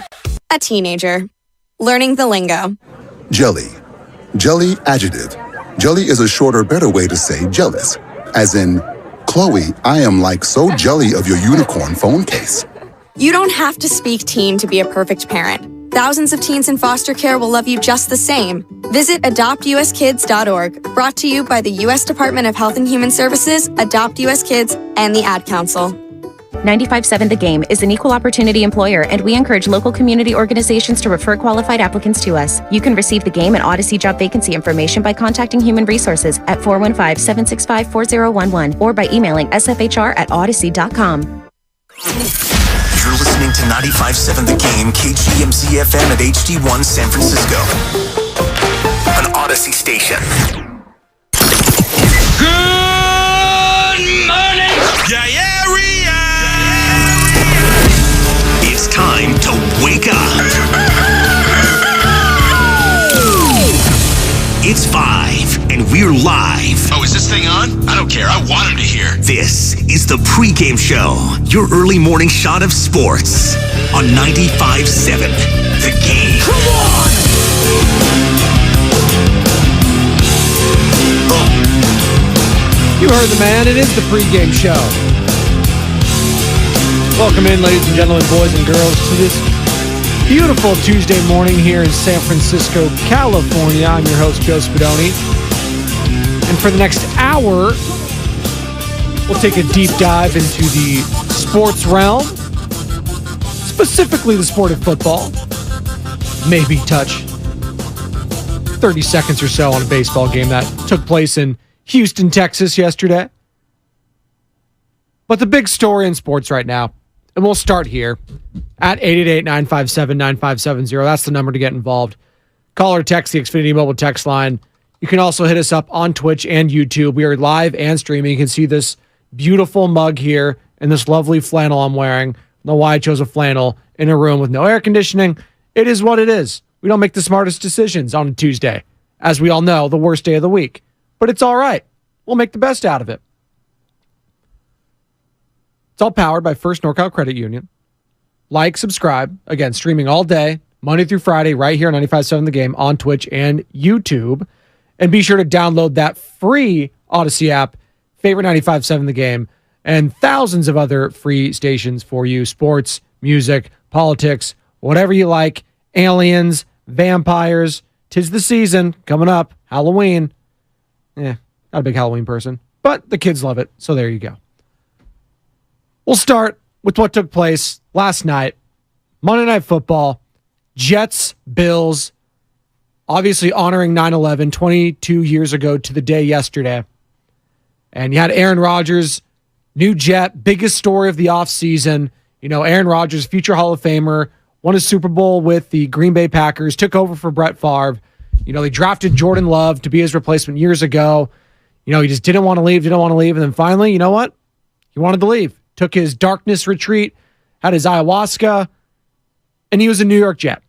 kid. A teenager. Learning the lingo. Jelly. Jelly adjective. Jelly is a shorter, better way to say jealous. As in, Chloe, I am like so jelly of your unicorn phone case. You don't have to speak teen to be a perfect parent. Thousands of teens in foster care will love you just the same. Visit adoptuskids.org, brought to you by the U.S. Department of Health and Human Services, Adopt U.S. Kids, and the Ad Council. 95.7 The Game is an equal opportunity employer, and we encourage local community organizations to refer qualified applicants to us. You can receive The Game and Odyssey job vacancy information by contacting Human Resources at 415-765-4011 or by emailing sfhr@odyssey.com. You're listening to 95.7 The Game, KGMZ FM at HD1 San Francisco. An Odyssey station. Good morning! It's time to wake up. It's 5, and we're live. Oh, is this thing on? I don't care. I want him to hear. This is the Pregame Show, your early morning shot of sports on 95.7 The Game. Come on! You heard the man. It is the Pregame Show. Welcome in, ladies and gentlemen, boys and girls, to this beautiful Tuesday morning here in San Francisco, California. I'm your host, Joe Spadoni. And for the next hour, we'll take a deep dive into the sports realm, specifically the sport of football. Maybe touch 30 seconds or so on a baseball game that took place in Houston, Texas yesterday. But the big story in sports right now, and we'll start here at 888-957-9570. That's the number to get involved. Call or text the Xfinity mobile text line. You can also hit us up on Twitch and YouTube. We are live and streaming. You can see this beautiful mug here and this lovely flannel I'm wearing. I don't know why I chose a flannel in a room with no air conditioning. It is what it is. We don't make the smartest decisions on a Tuesday. As we all know, the worst day of the week. But it's all right. We'll make the best out of it. It's all powered by First NorCal Credit Union. Like, subscribe. Again, streaming all day, Monday through Friday, right here on 95.7 The Game on Twitch and YouTube. And be sure to download that free Odyssey app, favorite 95.7 The Game, and thousands of other free stations for you. Sports, music, politics, whatever you like. Aliens, vampires. 'Tis the season coming up. Halloween. Not a big Halloween person, but the kids love it. So there you go. We'll start with what took place last night. Monday Night Football, Jets, Bills, obviously honoring 9/11, 22 years ago to the day yesterday. And you had Aaron Rodgers, new Jet, biggest story of the offseason. You know, Aaron Rodgers, future Hall of Famer, won a Super Bowl with the Green Bay Packers, took over for Brett Favre. You know, they drafted Jordan Love to be his replacement years ago. You know, he just didn't want to leave. And then finally, you know what? He wanted to leave. Took his darkness retreat, had his ayahuasca, and he was a New York Jet.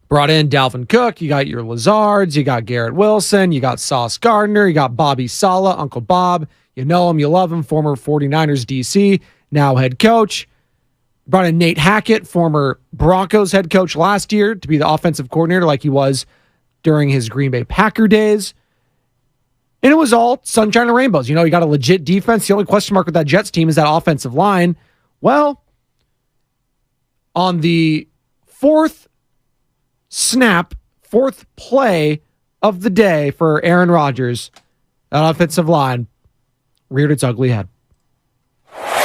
Brought in Dalvin Cook. You got your Lazards. You got Garrett Wilson. You got Sauce Gardner. You got Bobby Saleh, Uncle Bob. You know him. You love him. Former 49ers DC, now head coach. Brought in Nate Hackett, former Broncos head coach last year, to be the offensive coordinator like he was during his Green Bay Packer days. And it was all sunshine and rainbows. You know, you got a legit defense. The only question mark with that Jets team is that offensive line. Well, on the fourth play of the day for Aaron Rodgers, that offensive line reared its ugly head.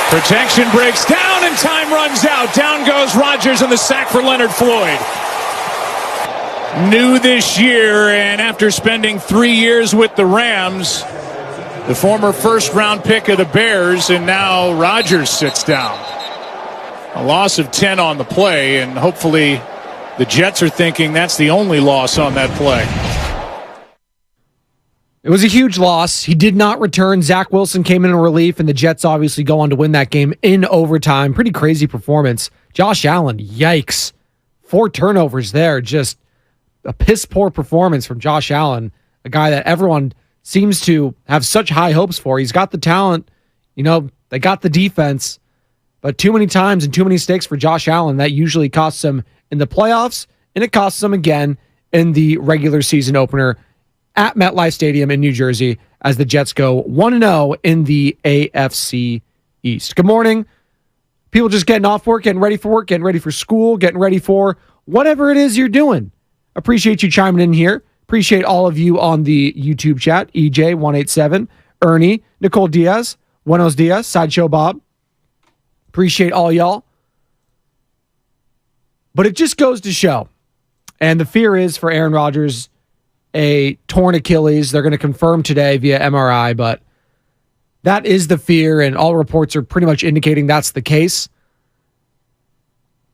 Protection breaks down and time runs out. Down goes Rodgers and the sack for Leonard Floyd. New this year, and after spending 3 years with the Rams, the former first-round pick of the Bears, and now Rodgers sits down. A loss of 10 on the play, and hopefully the Jets are thinking that's the only loss on that play. It was a huge loss. He did not return. Zach Wilson came in relief, and the Jets obviously go on to win that game in overtime. Pretty crazy performance. Josh Allen, yikes. 4 turnovers there, just a piss-poor performance from Josh Allen, a guy that everyone seems to have such high hopes for. He's got the talent. You know, they got the defense. But too many times and too many mistakes for Josh Allen, that usually costs him in the playoffs, and it costs him again in the regular season opener at MetLife Stadium in New Jersey as the Jets go 1-0 in the AFC East. Good morning. People just getting off work, getting ready for work, getting ready for school, getting ready for whatever it is you're doing. Appreciate you chiming in here. Appreciate all of you on the YouTube chat. EJ187, Ernie, Nicole Diaz, Buenos Dias, Sideshow Bob. Appreciate all y'all. But it just goes to show, and the fear is for Aaron Rodgers, a torn Achilles. They're going to confirm today via MRI, but that is the fear, and all reports are pretty much indicating that's the case.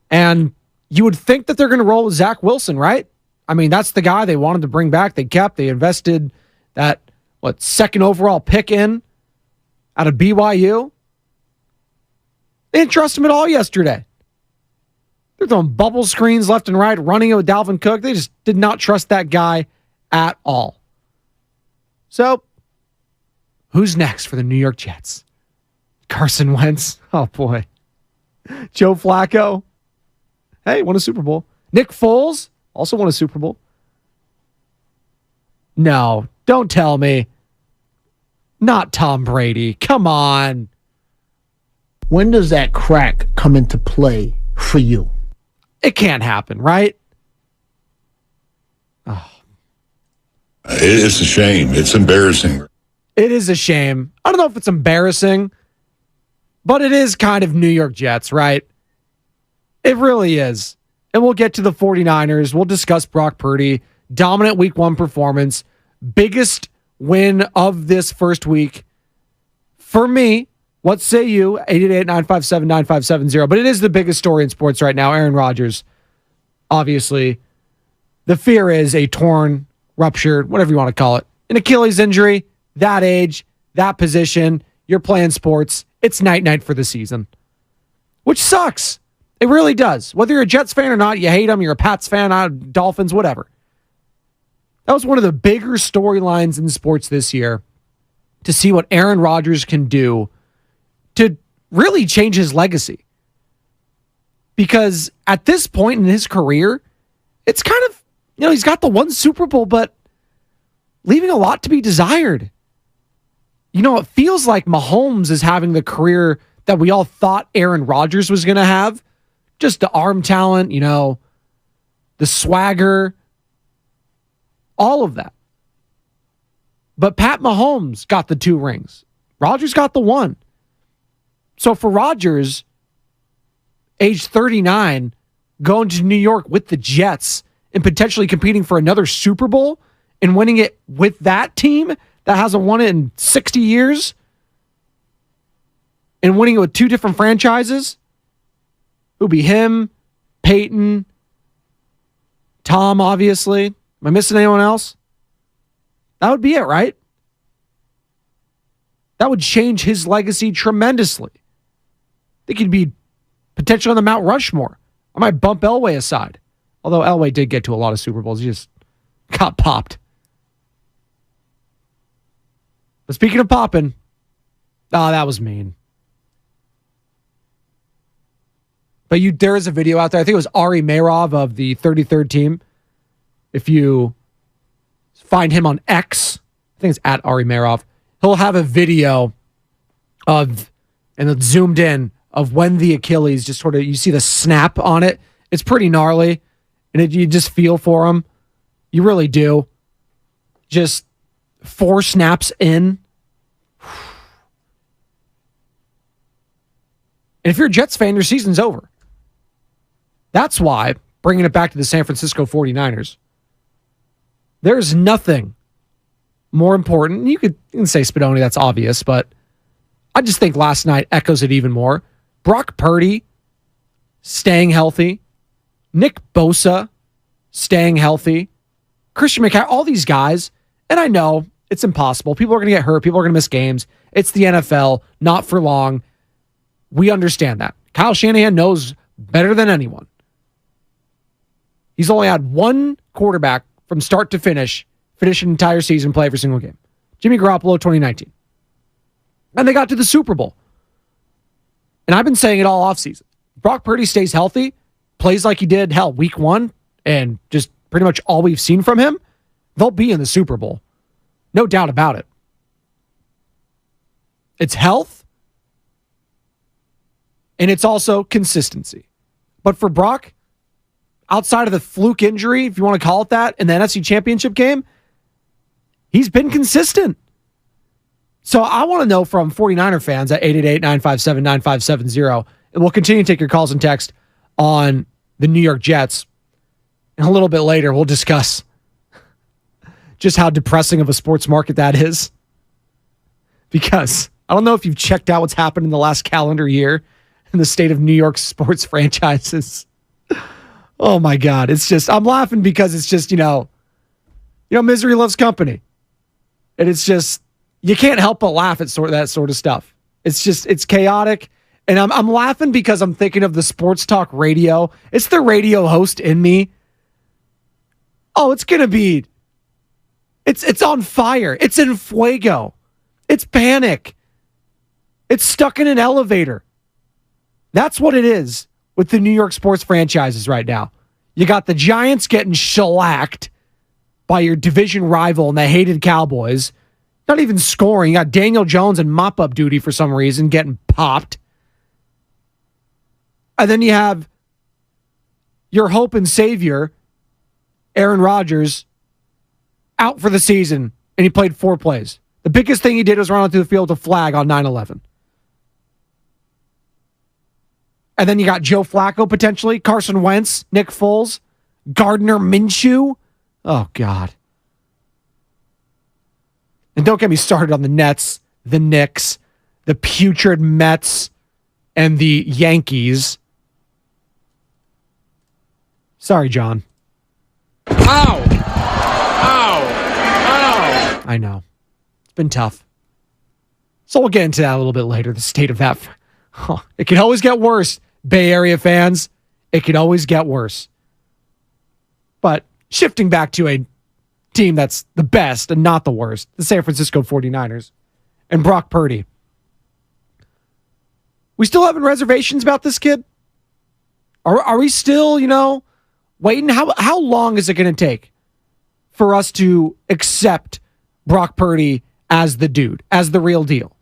And you would think that they're going to roll with Zach Wilson, right? I mean, that's the guy they wanted to bring back. They invested that, second overall pick in out of BYU. They didn't trust him at all yesterday. They're throwing bubble screens left and right, running it with Dalvin Cook. They just did not trust that guy at all. So, who's next for the New York Jets? Carson Wentz. Oh, boy. Joe Flacco. Hey, won a Super Bowl. Nick Foles also won a Super Bowl. No, don't tell me. Not Tom Brady. Come on. When does that crack come into play for you? It can't happen, right? Oh. It's a shame. It's embarrassing. It is a shame. I don't know if it's embarrassing, but it is kind of New York Jets, right? It really is. And we'll get to the 49ers. We'll discuss Brock Purdy. Dominant week 1 performance. Biggest win of this first week. For me, what say you? 888-957-9570. But it is the biggest story in sports right now. Aaron Rodgers. Obviously, the fear is a torn, ruptured, whatever you want to call it, an Achilles injury, that age, that position. You're playing sports. It's night-night for the season, which sucks. It really does. Whether you're a Jets fan or not, you hate them, you're a Pats fan, Dolphins, whatever. That was one of the bigger storylines in sports this year, to see what Aaron Rodgers can do to really change his legacy. Because at this point in his career, it's kind of, he's got the one Super Bowl, but leaving a lot to be desired. It feels like Mahomes is having the career that we all thought Aaron Rodgers was going to have. Just the arm talent, the swagger, all of that. But Pat Mahomes got the 2 rings. Rodgers got the 1. So for Rodgers, age 39, going to New York with the Jets and potentially competing for another Super Bowl and winning it with that team that hasn't won it in 60 years and winning it with 2 different franchises, it would be him, Peyton, Tom, obviously. Am I missing anyone else? That would be it, right? That would change his legacy tremendously. I think he'd be potentially on the Mount Rushmore. I might bump Elway aside. Although Elway did get to a lot of Super Bowls. He just got popped. But speaking of popping, that was mean. But there is a video out there. I think it was Ari Meirov of the 33rd team. If you find him on X, I think it's at Ari Meirov, he'll have a video of, and it's zoomed in, of when the Achilles just sort of, you see the snap on it. It's pretty gnarly. And you just feel for him. You really do. Just 4 snaps in. And if you're a Jets fan, your season's over. That's why, bringing it back to the San Francisco 49ers, there's nothing more important. You can say Spadoni, that's obvious, but I just think last night echoes it even more. Brock Purdy staying healthy. Nick Bosa staying healthy. Christian McCaffrey, all these guys. And I know it's impossible. People are going to get hurt. People are going to miss games. It's the NFL, not for long. We understand that. Kyle Shanahan knows better than anyone. He's only had 1 quarterback from start to finish an entire season, play every single game. Jimmy Garoppolo, 2019. And they got to the Super Bowl. And I've been saying it all offseason. Brock Purdy stays healthy, plays like he did, week 1, and just pretty much all we've seen from him, they'll be in the Super Bowl. No doubt about it. It's health, and it's also consistency. But for Brock, outside of the fluke injury, if you want to call it that, in the NFC Championship game, he's been consistent. So I want to know from 49er fans at 888-957-9570, and we'll continue to take your calls and text on the New York Jets. And a little bit later, we'll discuss just how depressing of a sports market that is. Because I don't know if you've checked out what's happened in the last calendar year in the state of New York sports franchises. Oh my God. It's just, I'm laughing because it's just, misery loves company. And it's just, you can't help but laugh at that sort of stuff. It's just, it's chaotic. And I'm laughing because I'm thinking of the sports talk radio. It's the radio host in me. Oh, it's going to be, it's on fire. It's in fuego. It's panic. It's stuck in an elevator. That's what it is with the New York sports franchises right now. You got the Giants getting shellacked by your division rival and the hated Cowboys. Not even scoring. You got Daniel Jones in mop-up duty for some reason getting popped. And then you have your hope and savior, Aaron Rodgers, out for the season, and he played 4 plays. The biggest thing he did was run onto the field with a flag on 9/11. And then you got Joe Flacco potentially, Carson Wentz, Nick Foles, Gardner Minshew. Oh, God. And don't get me started on the Nets, the Knicks, the putrid Mets, and the Yankees. Sorry, John. Ow! Ow! Ow! I know. It's been tough. So we'll get into that a little bit later, the state of that. It can always get worse, Bay Area fans. It can always get worse. But shifting back to a team that's the best and not the worst, the San Francisco 49ers and Brock Purdy. We still having reservations about this kid? Are we still, waiting? How long is it going to take for us to accept Brock Purdy as the dude, as the real deal?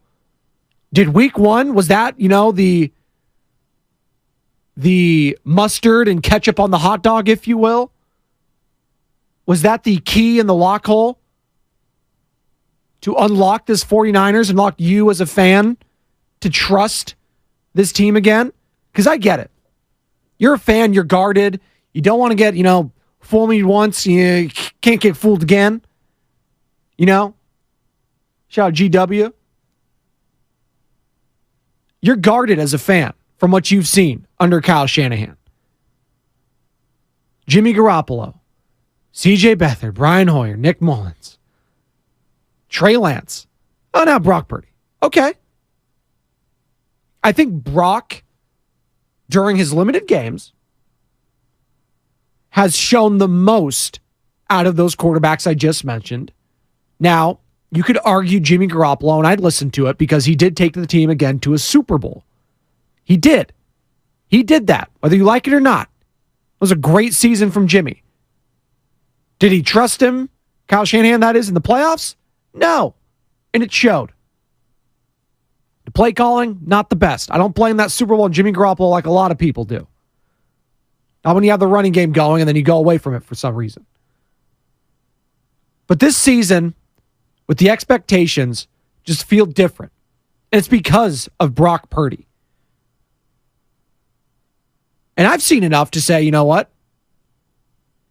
Did week 1, was that, the mustard and ketchup on the hot dog, if you will? Was that the key in the lock hole to unlock this 49ers, unlock you as a fan to trust this team again? Because I get it. You're a fan, you're guarded. You don't want to get, fool me once, you can't get fooled again. Shout out GW. You're guarded as a fan from what you've seen under Kyle Shanahan. Jimmy Garoppolo, CJ Beathard, Brian Hoyer, Nick Mullins, Trey Lance. Oh, now Brock Purdy. Okay. I think Brock, during his limited games, has shown the most out of those quarterbacks I just mentioned. Now, you could argue Jimmy Garoppolo, and I'd listen to it because he did take the team again to a Super Bowl. He did. He did that, whether you like it or not. It was a great season from Jimmy. Did he trust him, Kyle Shanahan, that is, in the playoffs? No. And it showed. The play calling, not the best. I don't blame that Super Bowl and Jimmy Garoppolo like a lot of people do. Not when you have the running game going and then you go away from it for some reason. But this season, with the expectations, just feel different. And it's because of Brock Purdy. And I've seen enough to say, you know what?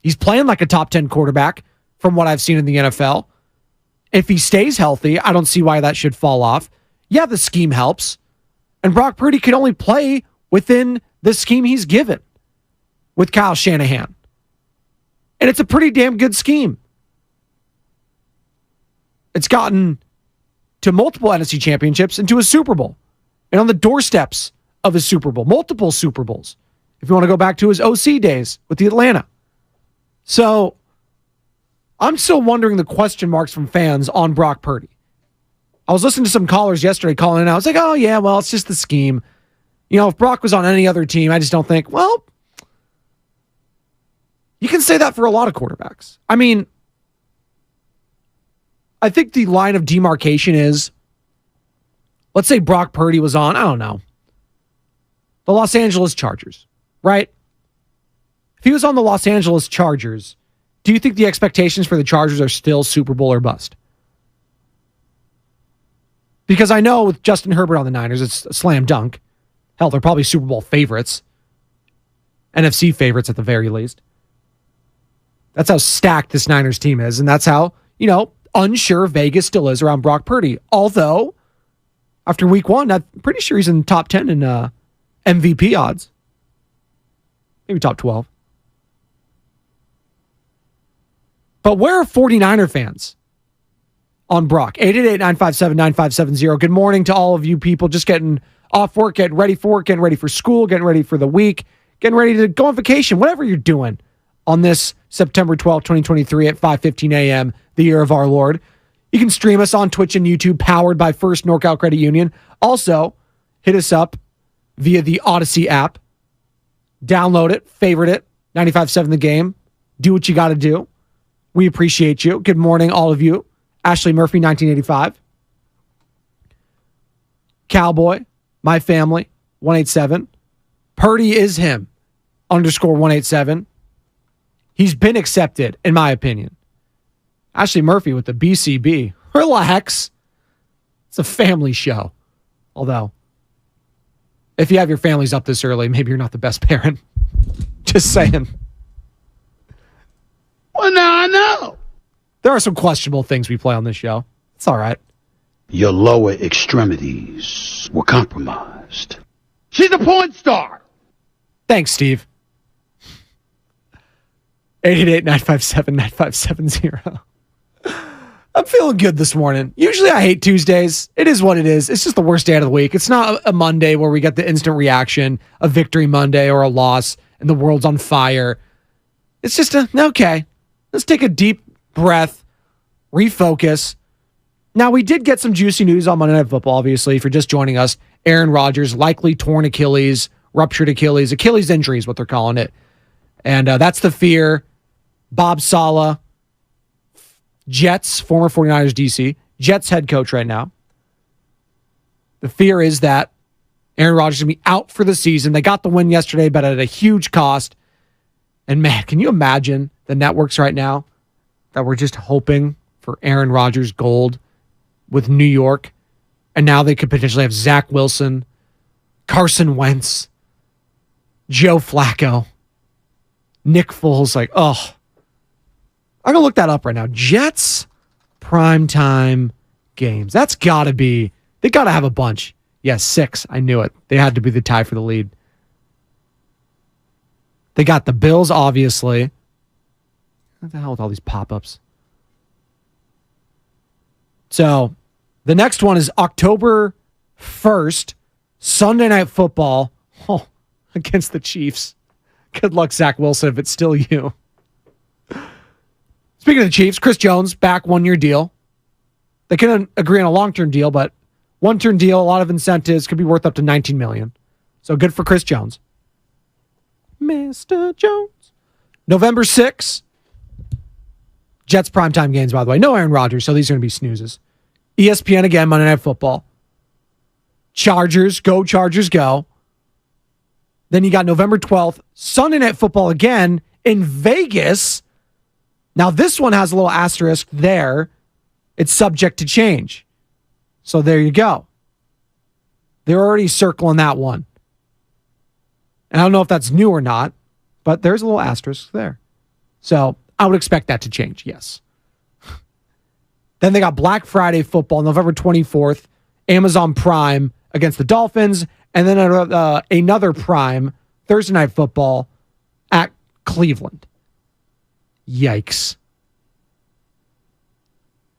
He's playing like a top 10 quarterback from what I've seen in the NFL. If he stays healthy, I don't see why that should fall off. Yeah, the scheme helps. And Brock Purdy can only play within the scheme he's given with Kyle Shanahan. And it's a pretty damn good scheme. It's gotten to multiple NFC championships and to a Super Bowl. And on the doorsteps of a Super Bowl, multiple Super Bowls. If you want to go back to his OC days with the Atlanta. So, I'm still wondering the question marks from fans on Brock Purdy. I was listening to some callers yesterday calling in. I was like, oh, yeah, well, it's just the scheme. If Brock was on any other team, I just don't think, well, you can say that for a lot of quarterbacks. I mean, I think the line of demarcation is, let's say Brock Purdy was on, I don't know, the Los Angeles Chargers, right? If he was on the Los Angeles Chargers, do you think the expectations for the Chargers are still Super Bowl or bust? Because I know with Justin Herbert on the Niners, it's a slam dunk. Hell, they're probably Super Bowl favorites. NFC favorites at the very least. That's how stacked this Niners team is. And that's how, unsure Vegas still is around Brock Purdy. Although, after week 1, I'm pretty sure he's in the top 10 in MVP odds. Maybe top 12. But where are 49er fans on Brock? 888-957-9570. Good morning to all of you people just getting off work, getting ready for work, getting ready for school, getting ready for the week, getting ready to go on vacation, whatever you're doing on this September 12th, 2023 at 5:15 a.m., the year of our Lord. You can stream us on Twitch and YouTube, powered by First NorCal Credit Union. Also, hit us up via the Odyssey app. Download it, favorite it, 95.7 The Game. Do what you got to do. We appreciate you. Good morning, all of you. Ashley Murphy, 1985. Cowboy, my family, 187. Purdy is him, _187. He's been accepted, in my opinion. Ashley Murphy with the BCB. Relax. It's a family show. Although, if you have your families up this early, maybe you're not the best parent. Just saying. Well, now I know. There are some questionable things we play on this show. It's all right. Your lower extremities were compromised. She's a porn star. Thanks, Steve. 888-957-9570. I'm feeling good this morning. Usually I hate Tuesdays. It is what it is. It's just the worst day of the week. It's not a Monday where we get the instant reaction, a victory Monday or a loss, and the world's on fire. It's just okay. Let's take a deep breath, refocus. Now, we did get some juicy news on Monday Night Football, obviously. If you're just joining us, Aaron Rodgers, likely torn Achilles, ruptured Achilles injury is what they're calling it. And that's the fear. Bob Saleh, Jets, former 49ers DC, Jets head coach right now. The fear is that Aaron Rodgers is going to be out for the season. They got the win yesterday, but at a huge cost. And man, can you imagine the networks right now that were just hoping for Aaron Rodgers gold with New York? And now they could potentially have Zach Wilson, Carson Wentz, Joe Flacco, Nick Foles. I'm going to look that up right now. Jets primetime games. That's got to be, they got to have a bunch. Yes, 6. I knew it. They had to be the tie for the lead. They got the Bills, obviously. What the hell with all these pop-ups? So, the next one is October 1st, Sunday Night Football against the Chiefs. Good luck, Zach Wilson, if it's still you. Speaking of the Chiefs, Chris Jones, back 1-year deal. They couldn't agree on a long-term deal, but one-term deal, a lot of incentives, could be worth up to $19 million. So good for Chris Jones. Mr. Jones. November 6th. Jets primetime games, by the way. No Aaron Rodgers, so these are going to be snoozes. ESPN again, Monday Night Football. Chargers, go Chargers, go. Then you got November 12th, Sunday Night Football again in Vegas. Now, this one has a little asterisk there. It's subject to change. So there you go. They're already circling that one. And I don't know if that's new or not, but there's a little asterisk there. So I would expect that to change, yes. Then they got Black Friday football, November 24th, Amazon Prime against the Dolphins, and then another Prime, Thursday Night Football at Cleveland. Yikes.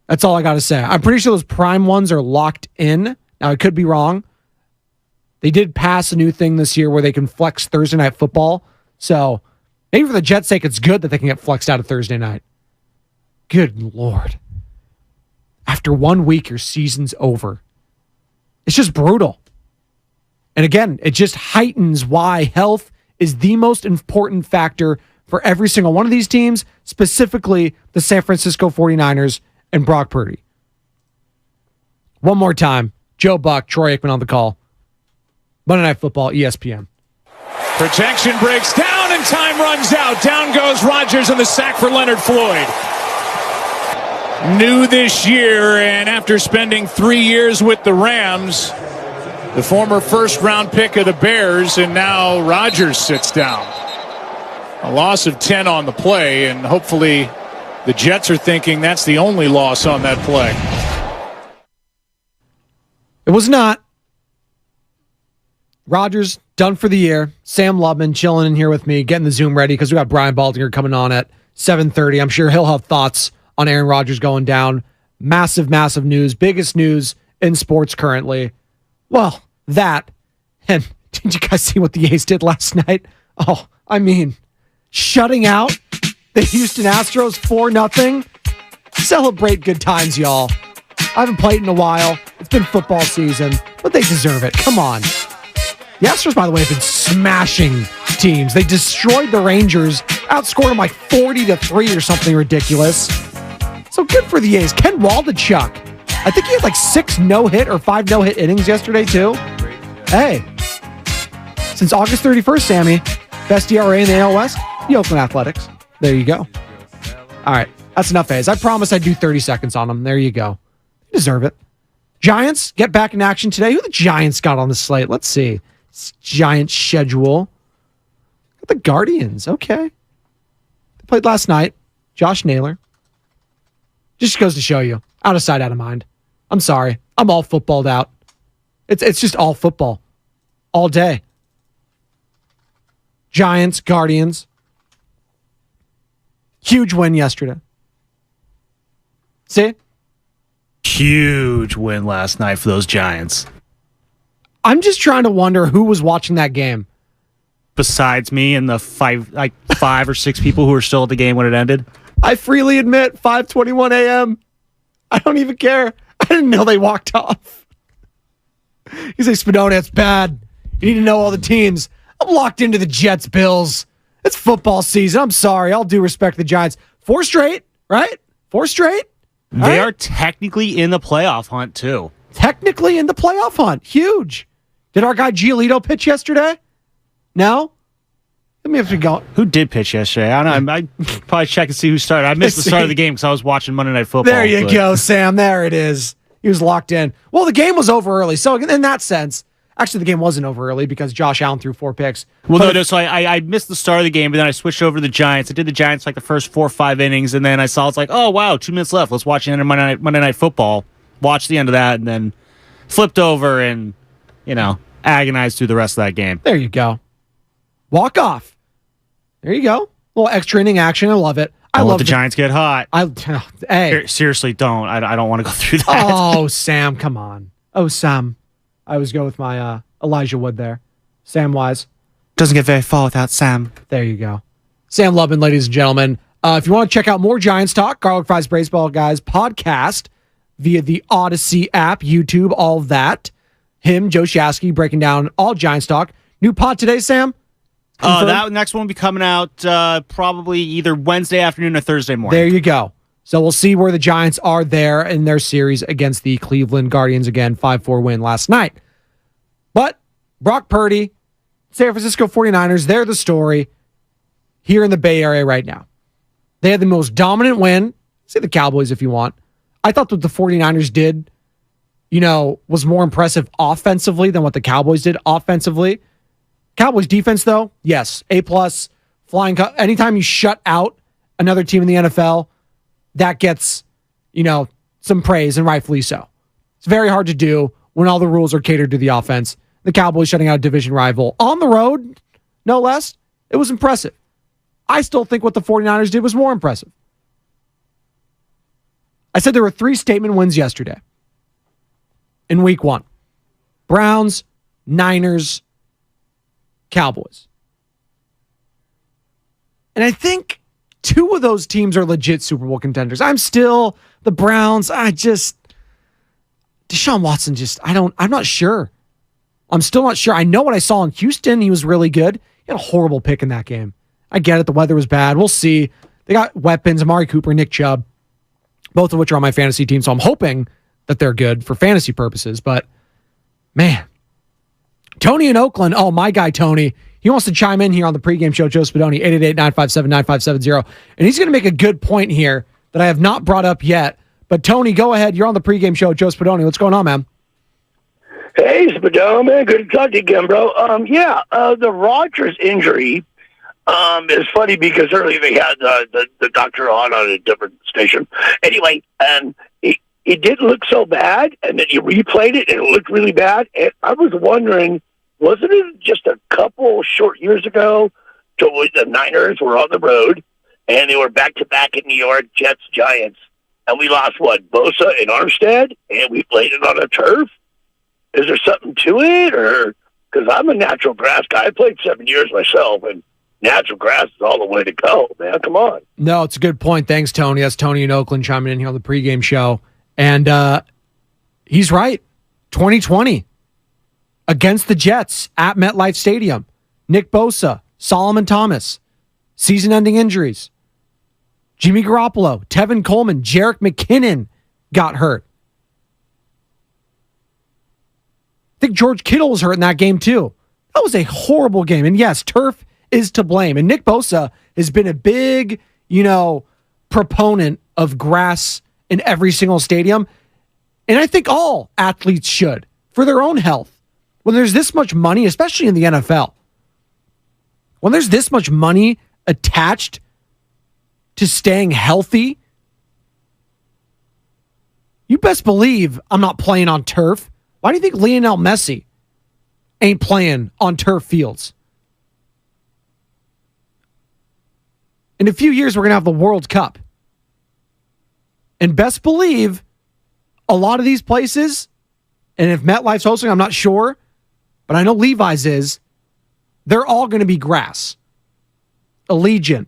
That's all I got to say. I'm pretty sure those Prime ones are locked in. Now, I could be wrong. They did pass a new thing this year where they can flex Thursday Night Football. So maybe for the Jets' sake, it's good that they can get flexed out of Thursday night. Good Lord. After 1 week, your season's over. It's just brutal. And again, it just heightens why health is the most important factor for every single one of these teams, specifically the San Francisco 49ers and Brock Purdy. One more time, Joe Buck, Troy Aikman on the call. Monday Night Football, ESPN. Protection breaks down and time runs out. Down goes Rodgers and the sack for Leonard Floyd. New this year, and after spending 3 years with the Rams, the former first-round pick of the Bears, and now Rodgers sits down. A loss of 10 on the play, and hopefully the Jets are thinking that's the only loss on that play. It was not. Rodgers done for the year. Sam Lubman chilling in here with me, getting the Zoom ready because we got Brian Baldinger coming on at 7:30. I'm sure he'll have thoughts on Aaron Rodgers going down. Massive, massive news. Biggest news in sports currently. Well, that. And did you guys see what the A's did last night? Oh, I mean, shutting out the Houston Astros 4-0. Celebrate good times, y'all. I haven't played in a while. It's been football season, but they deserve it. Come on. The Astros, by the way, have been smashing teams. They destroyed the Rangers, outscored them like 40-3 or something ridiculous. So good for the A's. Ken Waldichuk. I think he had like 6 no-hit or 5 no-hit innings yesterday, too. Hey. Since August 31st, Sammy, best ERA in the AL West, the Oakland Athletics. There you go. All right. That's enough, A's. I promise I'd do 30 seconds on them. There you go. You deserve it. Giants get back in action today. Who the Giants got on the slate? Let's see. It's Giants schedule. The Guardians. Okay. They played last night. Josh Naylor. Just goes to show you. Out of sight, out of mind. I'm sorry. I'm all footballed out. It's just all football. All day. Giants, Guardians. Huge win yesterday. See? Huge win last night for those Giants. I'm just trying to wonder who was watching that game. Besides me and the five or six people who were still at the game when it ended. I freely admit, 5:21 a.m. I don't even care. I didn't know they walked off. You say, Spadoni, it's bad. You need to know all the teams. I'm locked into the Jets, Bills. It's football season. I'm sorry. All due respect to the Giants. 4 straight, right? 4 straight? They are technically in the playoff hunt, too. Technically in the playoff hunt. Huge. Did our guy Giolito pitch yesterday? No? Let me have to go. Who did pitch yesterday? I don't know. I probably check and see who started. I missed the start of the game because I was watching Monday Night Football. There you go, Sam. There it is. He was locked in. Well, the game was over early. So in that sense, actually the game wasn't over early because Josh Allen threw 4 picks. Well, no, so I missed the start of the game, but then I switched over to the Giants. I did the Giants like the first 4 or 5 innings, and then I saw it's like, oh, wow, 2 minutes left. Let's watch the end of Monday Night Football. Watch the end of that, and then flipped over and, agonized through the rest of that game. There you go. Walk off. There you go. A little extra inning action. I love it. I love the Giants get hot. Hey. Seriously, don't. I don't want to go through that. Oh, Sam, come on. Oh, Sam. I always go with my Elijah Wood there. Sam Wise. Doesn't get very far without Sam. There you go. Sam Lubman, ladies and gentlemen. If you want to check out more Giants talk, Garlic Fries Baseball Guys podcast via the Odyssey app, YouTube, all of that. Him, Joe Shasky, breaking down all Giants talk. New pod today, Sam? That next one will be coming out probably either Wednesday afternoon or Thursday morning. There you go. So we'll see where the Giants are there in their series against the Cleveland Guardians. Again, 5-4 win last night. But Brock Purdy, San Francisco 49ers, they're the story here in the Bay Area right now. They had the most dominant win. Say the Cowboys if you want. I thought what the 49ers did, was more impressive offensively than what the Cowboys did offensively. Cowboys defense, though, yes, A+, flying. Anytime you shut out another team in the NFL, that gets, some praise, and rightfully so. It's very hard to do when all the rules are catered to the offense. The Cowboys shutting out a division rival on the road, no less. It was impressive. I still think what the 49ers did was more impressive. I said there were 3 statement wins yesterday in week 1. Browns, Niners, Cowboys. And I think 2 of those teams are legit Super Bowl contenders. I'm still the Browns. Deshaun Watson I'm not sure. I'm still not sure. I know what I saw in Houston. He was really good. He had a horrible pick in that game. I get it. The weather was bad. We'll see. They got weapons, Amari Cooper, Nick Chubb, both of which are on my fantasy team. So I'm hoping that they're good for fantasy purposes. But, man, Tony in Oakland. Oh, my guy, Tony. He wants to chime in here on the pregame show, Joe Spadoni, 888-957-9570. And he's going to make a good point here that I have not brought up yet. But, Tony, go ahead. You're on the pregame show, Joe Spadoni. What's going on, man? Hey, Spadoni, man. Good to talk to you again, bro. The Rodgers injury is funny because earlier they had the doctor on a different station. Anyway, it didn't look so bad, and then you replayed it, and it looked really bad. And I was wondering, wasn't it just a couple short years ago to the Niners were on the road, and they were back-to-back in New York, Jets, Giants, and we lost, Bosa and Armstead, and we played it on a turf? Is there something to it, or because I'm a natural grass guy? I played 7 years myself, and natural grass is all the way to go, man. Come on. No, it's a good point. Thanks, Tony. That's Tony in Oakland chiming in here on the pregame show. And he's right. 2020 against the Jets at MetLife Stadium. Nick Bosa, Solomon Thomas, season-ending injuries. Jimmy Garoppolo, Tevin Coleman, Jerick McKinnon got hurt. I think George Kittle was hurt in that game too. That was a horrible game. And yes, turf is to blame. And Nick Bosa has been a big, proponent of grass in every single stadium. And I think all athletes should, for their own health. When there's this much money, especially in the NFL, when there's this much money attached to staying healthy, you best believe I'm not playing on turf. Why do you think Lionel Messi ain't playing on turf fields? In a few years, we're going to have the World Cup. And best believe a lot of these places, and if MetLife's hosting, I'm not sure, but I know Levi's is, they're all going to be grass. Allegiant,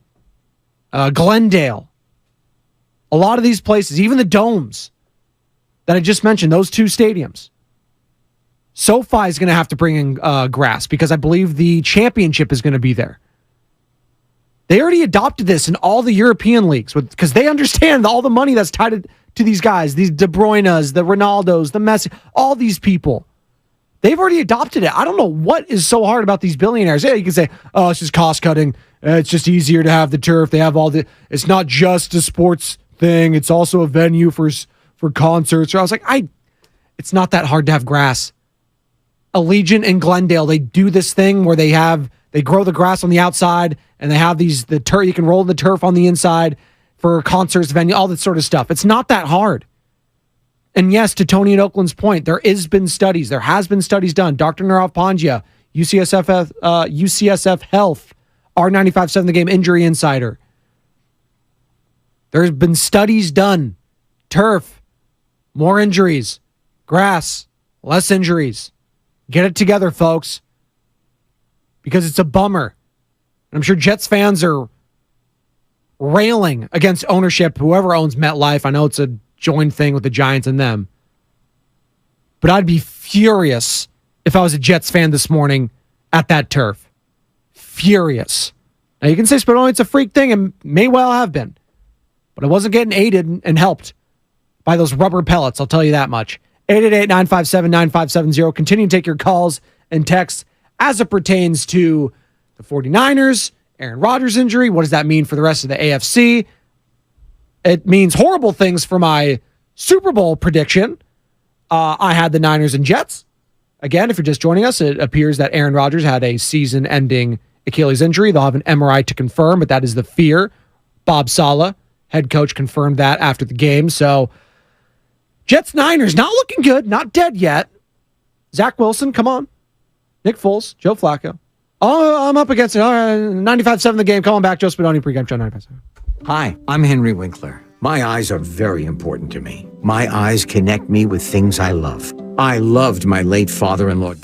Glendale, a lot of these places, even the domes that I just mentioned, those two stadiums. SoFi is going to have to bring in grass because I believe the championship is going to be there. They already adopted this in all the European leagues because they understand all the money that's tied to these guys, these De Bruynes, the Ronaldos, the Messi, all these people. They've already adopted it. I don't know what is so hard about these billionaires. Yeah, you can say, oh, it's just cost cutting. It's just easier to have the turf. They have it's not just a sports thing. It's also a venue for concerts. Or I was like, it's not that hard to have grass. Allegiant and Glendale, they do this thing where they grow the grass on the outside and they have the turf. You can roll the turf on the inside for concerts, venue, all that sort of stuff. It's not that hard. And yes, to Tony in Oakland's point, there has been studies done. Dr. Nirav Pandya, UCSF Health, R95.7 The Game Injury Insider. There's been studies done. Turf, more injuries. Grass, less injuries. Get it together, folks. Because it's a bummer. I'm sure Jets fans are railing against ownership, whoever owns MetLife. I know it's a joint thing with the Giants and them. But I'd be furious if I was a Jets fan this morning at that turf. Furious. Now, you can say, Spadoni, it's a freak thing, and may well have been. But I wasn't getting aided and helped by those rubber pellets, I'll tell you that much. 888-957-9570. Continue to take your calls and texts as it pertains to the 49ers, Aaron Rodgers injury. What does that mean for the rest of the AFC? It means horrible things for my Super Bowl prediction. I had the Niners and Jets. Again, if you're just joining us, it appears that Aaron Rodgers had a season-ending Achilles injury. They'll have an MRI to confirm, but that is the fear. Bob Saleh, head coach, confirmed that after the game. So, Jets-Niners, not looking good, not dead yet. Zach Wilson, come on. Nick Foles, Joe Flacco. Oh, I'm up against it. All right, 95.7 The Game. Come on back, Joe Spadoni, pregame show 95.7. Hi, I'm Henry Winkler. My eyes are very important to me. My eyes connect me with things I love. I loved my late father-in-law.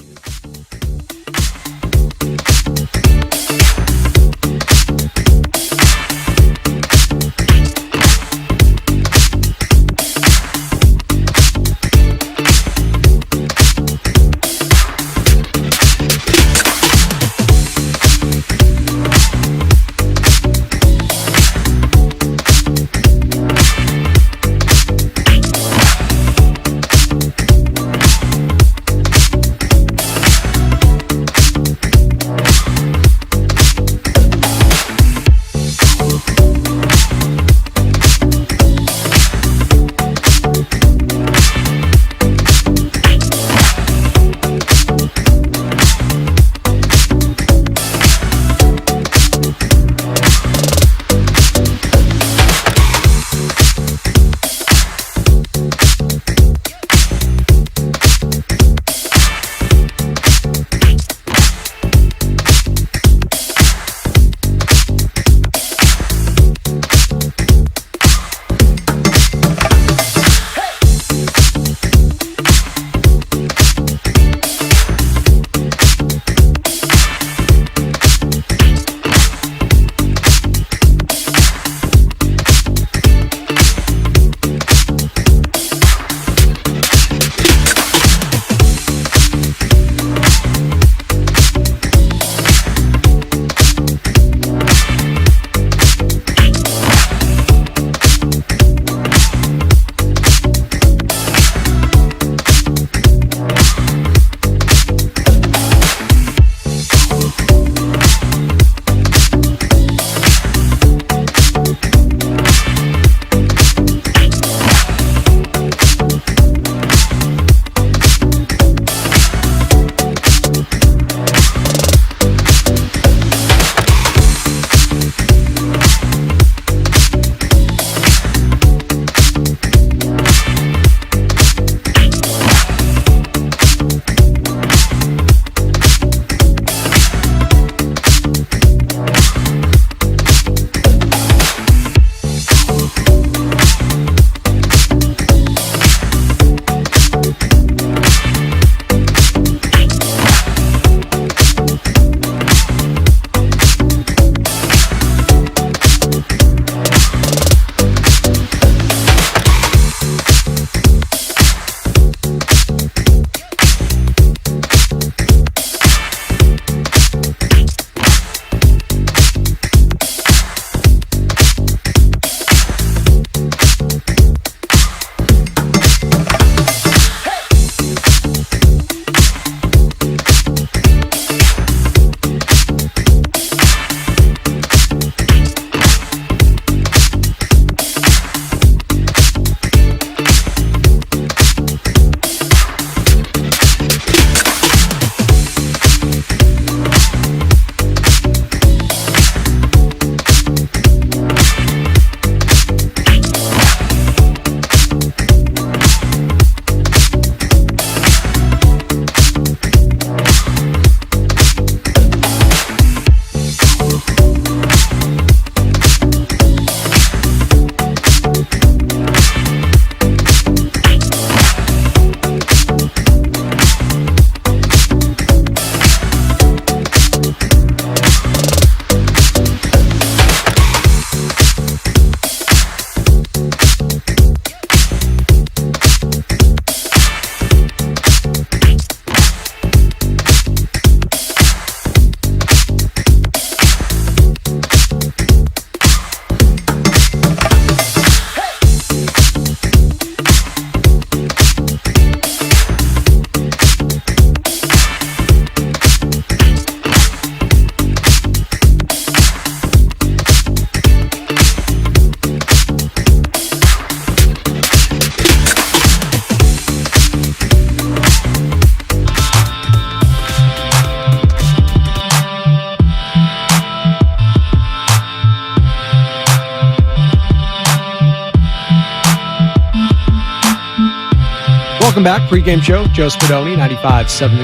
Welcome back. Pregame show. Joe Spadoni, 95.7 The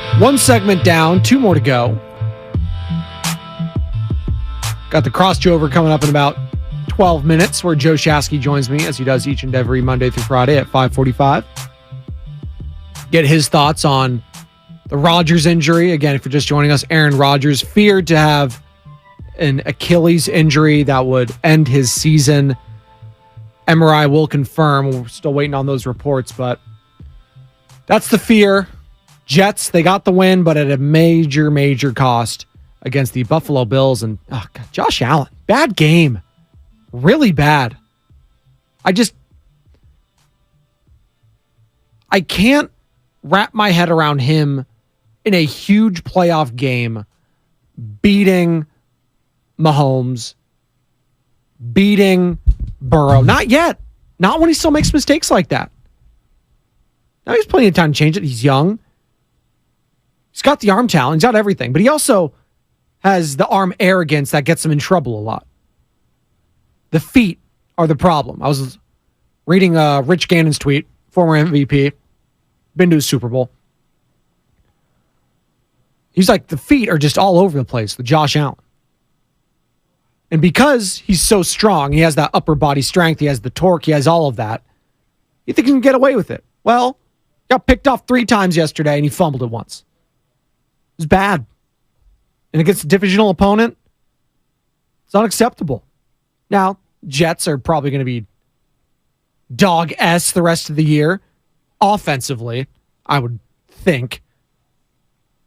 Game. One segment down, 2 more to go. Got the crossover coming up in about 12 minutes where Joe Shasky joins me as he does each and every Monday through Friday at 5:45. Get his thoughts on the Rodgers injury. Again, if you're just joining us, Aaron Rodgers feared to have an Achilles injury that would end his season. MRI will confirm. We're still waiting on those reports, but that's the fear. Jets, they got the win, but at a major, major cost against the Buffalo Bills. And God, Josh Allen, bad game. Really bad. I can't wrap my head around him in a huge playoff game beating Mahomes, beating Burrow. Not yet. Not when he still makes mistakes like that. Now he's plenty of time to change it. He's young. He's got the arm talent. He's got everything. But he also has the arm arrogance that gets him in trouble a lot. The feet are the problem. I was reading Rich Gannon's tweet, former MVP, been to a Super Bowl. He's like, the feet are just all over the place with Josh Allen. And because he's so strong, he has that upper body strength, he has the torque, he has all of that, you think he can get away with it. Well, got picked off 3 times yesterday and he fumbled it once. It was bad. And against a divisional opponent, it's unacceptable. Now, Jets are probably going to be dog S the rest of the year. Offensively, I would think.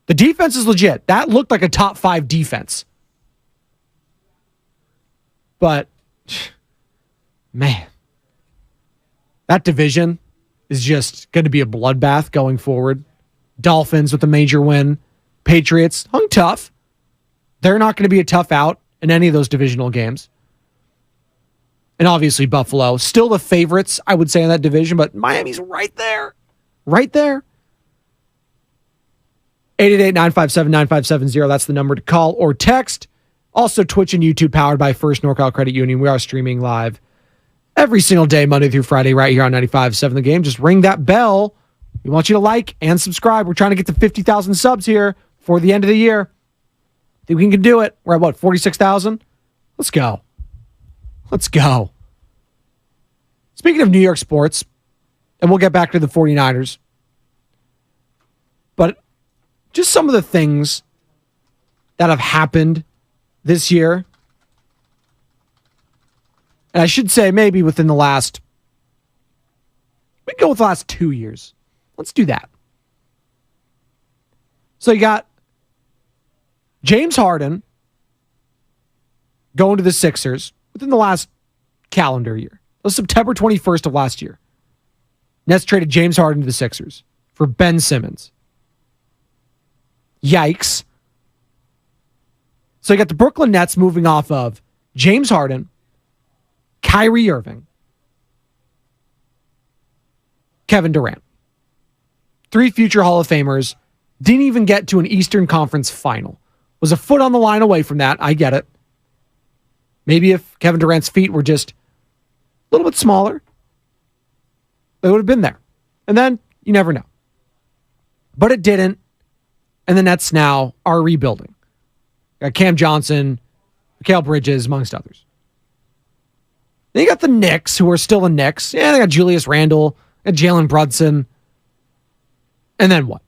The defense is legit. That looked like a top 5 defense. But, man, that division is just going to be a bloodbath going forward. Dolphins with a major win. Patriots hung tough. They're not going to be a tough out in any of those divisional games. And obviously Buffalo, still the favorites, I would say, in that division, but Miami's right there. Right there. 888-957-9570. That's the number to call or text. Also, Twitch and YouTube powered by First NorCal Credit Union. We are streaming live every single day, Monday through Friday, right here on 95.7 The Game. Just ring that bell. We want you to like and subscribe. We're trying to get to 50,000 subs here for the end of the year. Think we can do it? We're at, 46,000? Let's go. Let's go. Speaking of New York sports, and we'll get back to the 49ers, but just some of the things that have happened this year, and I should say maybe within the last, we can go with the last 2 years. Let's do that. So you got James Harden going to the Sixers within the last calendar year. It was September 21st of last year. Nets traded James Harden to the Sixers for Ben Simmons. Yikes. So you got the Brooklyn Nets moving off of James Harden, Kyrie Irving, Kevin Durant. 3 future Hall of Famers. Didn't even get to an Eastern Conference final. Was a foot on the line away from that. I get it. Maybe if Kevin Durant's feet were just a little bit smaller, they would have been there. And then you never know. But it didn't. And the Nets now are rebuilding. Got Cam Johnson, Mikal Bridges, amongst others. Then you got the Knicks, who are still the Knicks. Yeah, they got Julius Randle, got Jalen Brunson. And then what?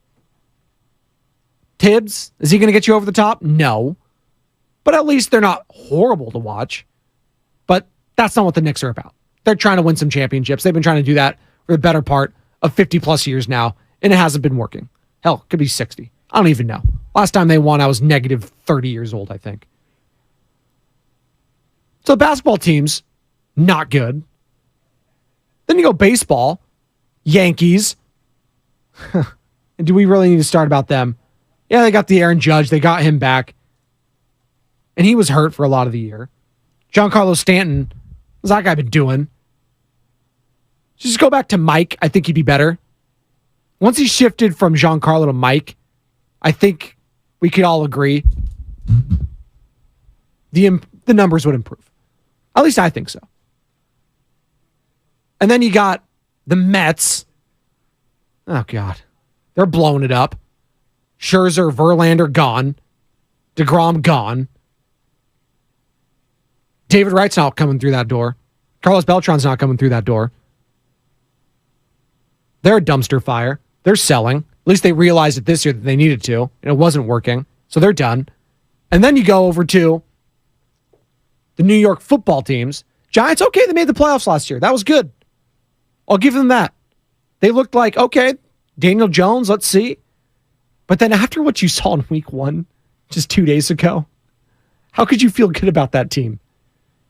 Tibbs, is he going to get you over the top? No. But at least they're not horrible to watch. But that's not what the Knicks are about. They're trying to win some championships. They've been trying to do that for the better part of 50 plus years now, and it hasn't been working. Hell, it could be 60. I don't even know. Last time they won, I was negative 30 years old, I think. So basketball teams, not good. Then you go baseball, Yankees. And do we really need to start about them? Yeah, they got the Aaron Judge. They got him back. And he was hurt for a lot of the year. Giancarlo Stanton, what's that guy been doing? Just go back to Mike. I think he'd be better. Once he shifted from Giancarlo to Mike, I think we could all agree the numbers would improve. At least I think so. And then you got The Mets. Oh, God. They're blowing it up. Scherzer, Verlander gone. DeGrom gone. David Wright's not coming through that door. Carlos Beltran's not coming through that door. They're a dumpster fire. They're selling. At least they realized it this year that they needed to, and it wasn't working. So they're done. And then you go over to the New York football teams. Giants, okay, they made the playoffs last year. That was good. I'll give them that. They looked like, okay, Daniel Jones, let's see. But then after what you saw in week 1, just 2 days ago, how could you feel good about that team?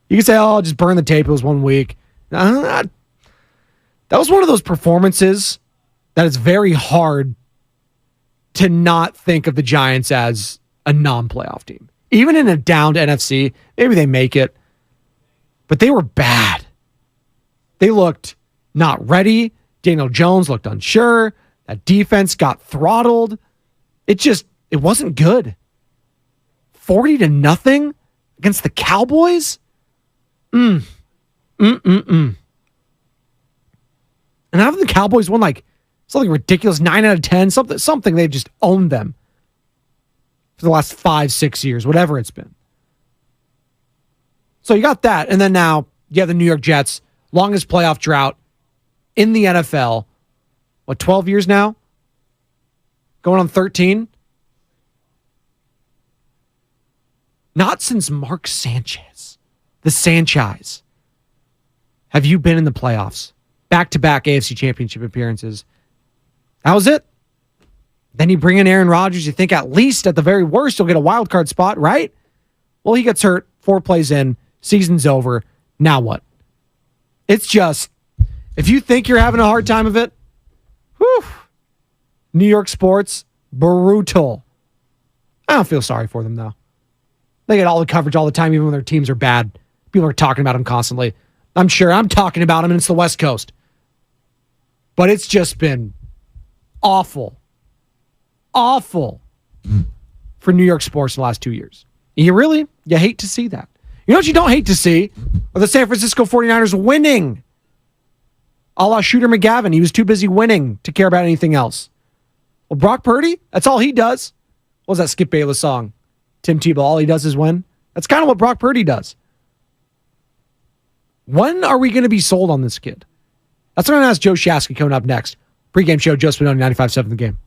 You could say, oh, just burn the tape. It was 1 week. That was one of those performances that it's very hard to not think of the Giants as a non-playoff team. Even in a downed NFC, maybe they make it. But they were bad. They looked not ready. Daniel Jones looked unsure. That defense got throttled. It wasn't good. 40-0 against the Cowboys? And haven't the Cowboys won like something ridiculous, 9 out of 10, something they've just owned them for the last 5-6 years, whatever it's been. So you got that, and then now you have the New York Jets, longest playoff drought in the NFL. What, 12 years now? Going on 13? Not since Mark Sanchez. The Sanchez. Have you been in the playoffs? Back-to-back AFC Championship appearances. That was it. Then you bring in Aaron Rodgers. You think at least, at the very worst, you'll get a wild card spot, right? Well, he gets hurt. 4 plays in. Season's over. Now what? It's just, if you think you're having a hard time of it, whew, New York sports, brutal. I don't feel sorry for them, though. They get all the coverage all the time, even when their teams are bad. People are talking about them constantly. I'm sure I'm talking about them, and it's the West Coast. But it's just been awful. Awful for New York sports in the last 2 years. You hate to see that. You know what you don't hate to see? Are the San Francisco 49ers winning. A la Shooter McGavin. He was too busy winning to care about anything else. Well, Brock Purdy, that's all he does. What was that Skip Bayless song? Tim Tebow, all he does is win. That's kind of what Brock Purdy does. When are we going to be sold on this kid? That's what I'm going to ask Joe Shasky coming up next. Pregame show, Joe Spadoni, 95.7 The Game.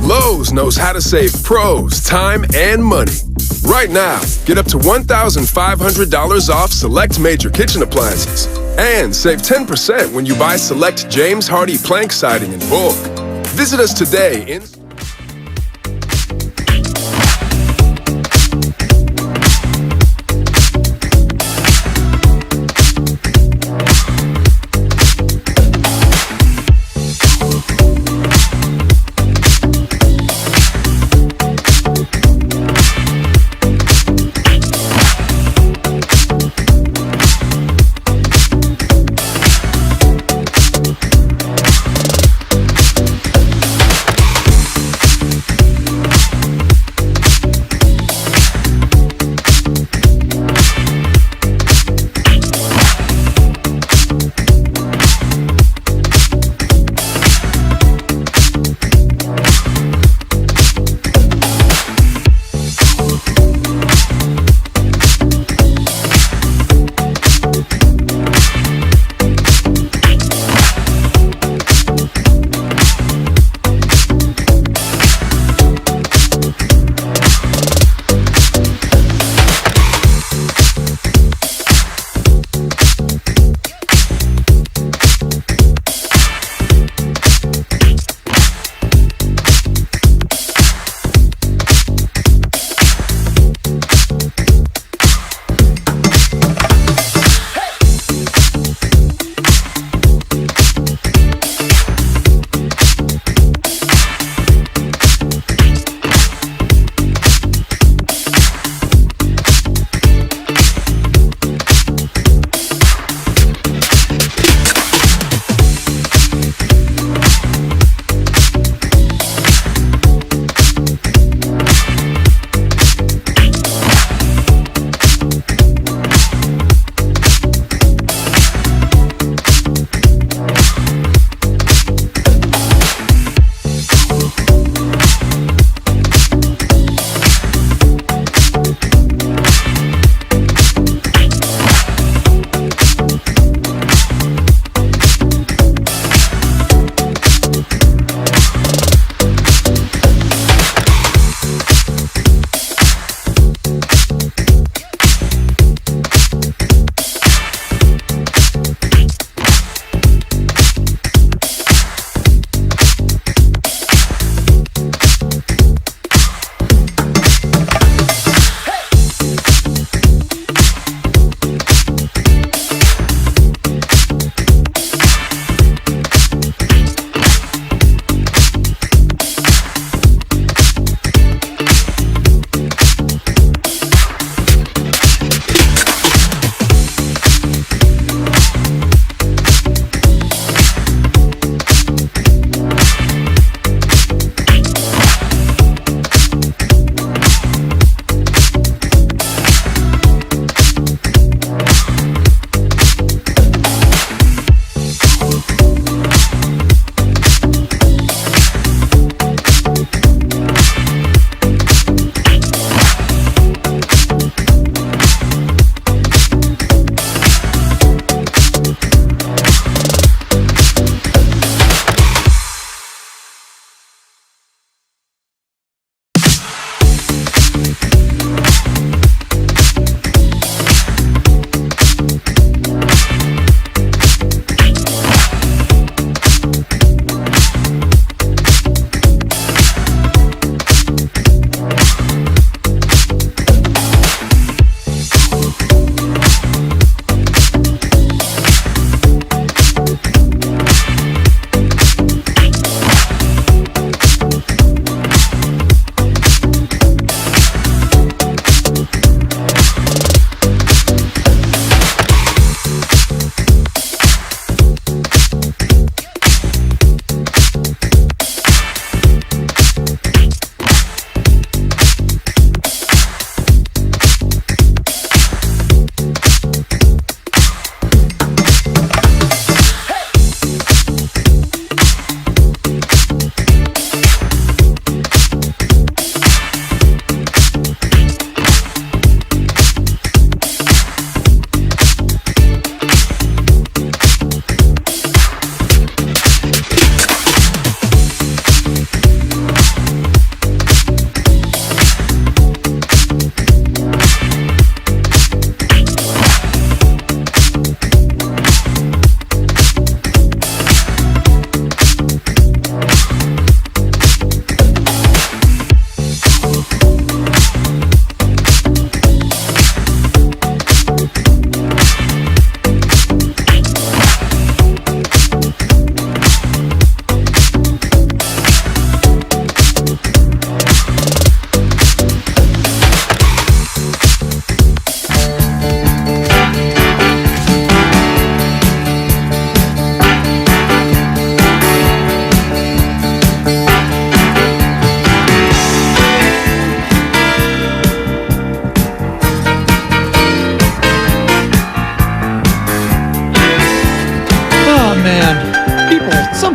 Lowe's knows how to save pros time and money. Right now, get up to $1,500 off select major kitchen appliances. And save 10% when you buy select James Hardy plank siding in bulk. Visit us today in...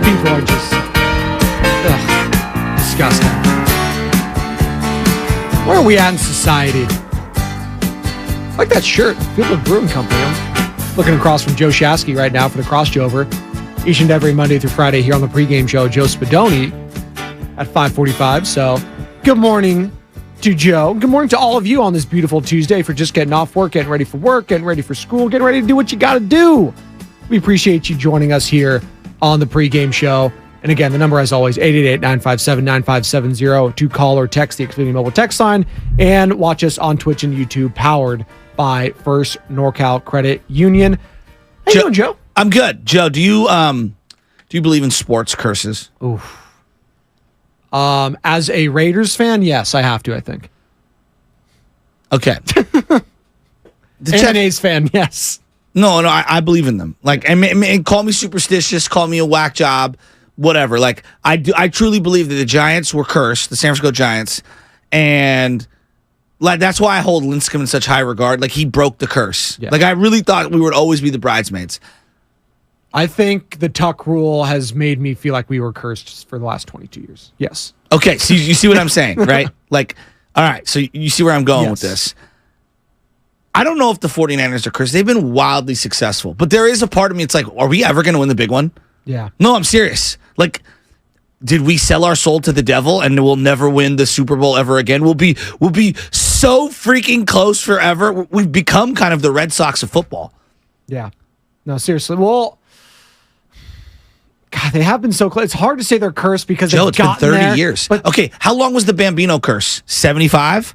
people are just disgusting. Where are we at in society? I like that shirt. Fieldwood Brewing Company. I'm looking across from Joe Shasky right now for the crossover. Each and every Monday through Friday here on the pregame show, Joe Spadoni at 5:45. So good morning to Joe. Good morning to all of you on this beautiful Tuesday for just getting off work, getting ready for work, getting ready for school, getting ready to do what you got to do. We appreciate you joining us here on the pregame show. And again, the number as always, 888-957-9570 to call or text the Xfinity mobile text line and watch us on Twitch and YouTube powered by First NorCal Credit Union. How you doing, Joe? I'm good. Joe, do you believe in sports curses? Oof. As a Raiders fan, yes, I have to, I think. Okay. An A's fan, yes. No, I believe in them. Like, and call me superstitious, call me a whack job, whatever. Like, I truly believe that the Giants were cursed, the San Francisco Giants, and like that's why I hold Lincecum in such high regard. Like, he broke the curse. Yeah. Like, I really thought we would always be the bridesmaids. I think the Tuck rule has made me feel like we were cursed for the last 22 years. Yes. Okay, so you see what I'm saying, right? Like, all right, so you see where I'm going with this. I don't know if the 49ers are cursed. They've been wildly successful. But there is a part of me, it's like, are we ever going to win the big one? Yeah. No, I'm serious. Like, did we sell our soul to the devil and we'll never win the Super Bowl ever again? We'll be so freaking close forever. We've become kind of the Red Sox of football. Yeah. No, seriously. Well, God, they have been so close. It's hard to say they're cursed because Joe, it's been 30 years. But okay, how long was the Bambino curse? 75?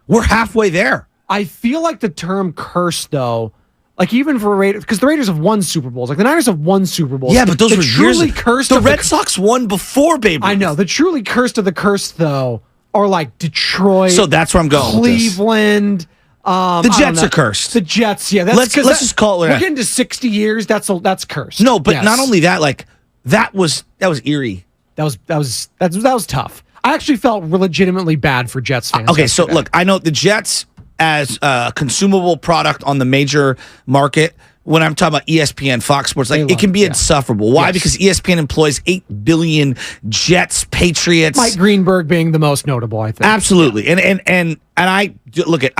We're halfway there. I feel like the term curse, though, like even for Raiders, because the Raiders have won Super Bowls. Like the Niners have won Super Bowls. Yeah, but those were truly cursed. The Red Sox won before Babe Ruth. I know. The truly cursed of the cursed, though, are like Detroit. So that's where I'm going. Cleveland. The Jets are cursed. The Jets, yeah. That's let's just call it. We're getting to 60 years. That's cursed. No, but not only that. Like that was eerie. That was tough. I actually felt legitimately bad for Jets fans. Okay, so look, I know the Jets as a consumable product on the major market. When I'm talking about ESPN, Fox Sports, like it can be insufferable. Why? Yes. Because ESPN employs 8 billion Jets, Patriots. Mike Greenberg being the most notable, I think. Absolutely, and I look at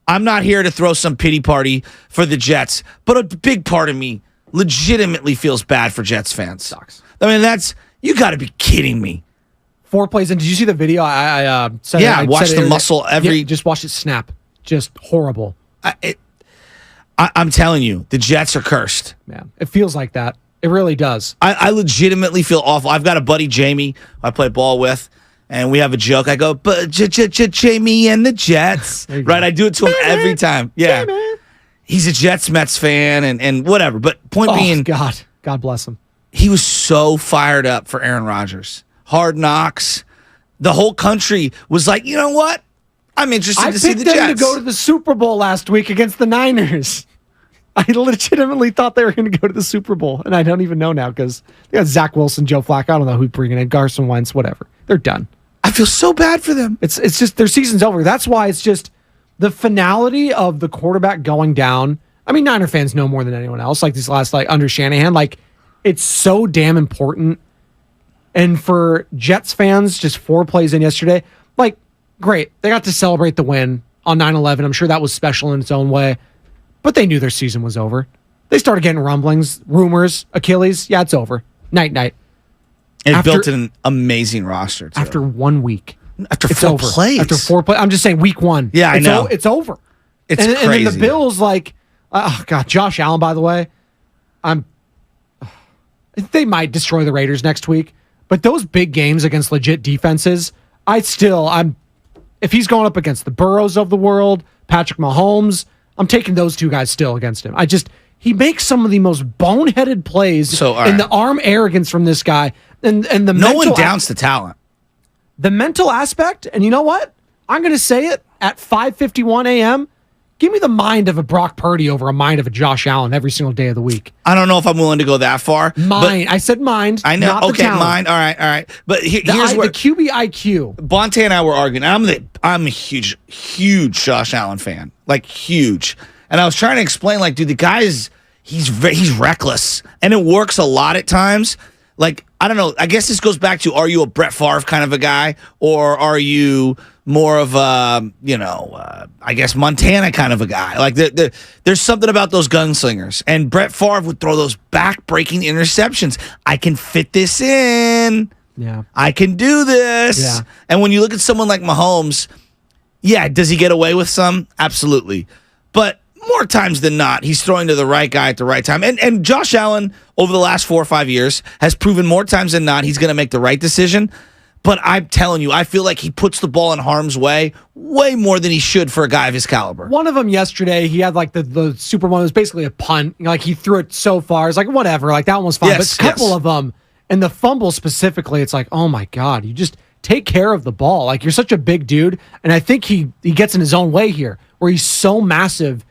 I'm not here to throw some pity party for the Jets, but a big part of me legitimately feels bad for Jets fans. Sucks. I mean, you got to be kidding me. 4 plays in. Did you see the video? I said I watched the muscle every. Just watch it snap. Just horrible. I'm telling you, the Jets are cursed. Man, it feels like that. It really does. I legitimately feel awful. I've got a buddy, Jamie, I play ball with, and we have a joke. I go, but Jamie and the Jets. Right? I do it to him every time. Yeah. He's a Jets-Mets fan and whatever. But point being. God bless him. He was so fired up for Aaron Rodgers. Hard Knocks. The whole country was like, you know what? I'm interested to see the Jets. I picked them to go to the Super Bowl last week against the Niners. I legitimately thought they were going to go to the Super Bowl, and I don't even know now because they got Zach Wilson, Joe Flacco. I don't know who's bringing in Carson Wentz, whatever. They're done. I feel so bad for them. It's just their season's over. That's why it's just the finality of the quarterback going down. I mean, Niner fans know more than anyone else. Like this last, under Shanahan, it's so damn important. And for Jets fans, just 4 plays in yesterday, great. They got to celebrate the win on 9/11. I'm sure that was special in its own way. But they knew their season was over. They started getting rumblings, rumors, Achilles. Yeah, it's over. Night. And built an amazing roster, too. After 1 week. After 4 plays. After 4 plays. I'm just saying week 1. Yeah, I know. It's over. It's crazy. And then the Bills, oh, God, Josh Allen, by the way, they might destroy the Raiders next week. But those big games against legit defenses, if he's going up against the Burrows of the world, Patrick Mahomes, I'm taking those 2 guys still against him. He makes some of the most boneheaded plays the arm arrogance from this guy. And the no one downs the talent. The mental aspect, and you know what? I'm going to say it at 5:51 a.m. Give me the mind of a Brock Purdy over a mind of a Josh Allen every single day of the week. I don't know if I'm willing to go that far. I said mind. I know. Not okay, the mind. All right. But here's where the QB IQ. Bonte and I were arguing. I'm a huge Josh Allen fan, huge. And I was trying to explain, dude, the guy he's reckless, and it works a lot at times. Like, I don't know. I guess this goes back to, are you a Brett Favre kind of a guy, or are you more of a, I guess Montana kind of a guy? Like, there's something about those gunslingers. And Brett Favre would throw those back-breaking interceptions. I can fit this in. Yeah. I can do this. Yeah. And when you look at someone like Mahomes, yeah, does he get away with some? Absolutely. But more times than not, he's throwing to the right guy at the right time. And Josh Allen, over the last 4 or 5 years, has proven more times than not he's going to make the right decision. But I'm telling you, I feel like he puts the ball in harm's way more than he should for a guy of his caliber. One of them yesterday, he had like the Super Bowl. It was basically a punt. Like, he threw it so far. It's like, whatever. Like, that one was fine. Yes, but a couple of them, and the fumble specifically, it's like, oh my God, you just take care of the ball. Like, you're such a big dude. And I think he gets in his own way here, where he's so massive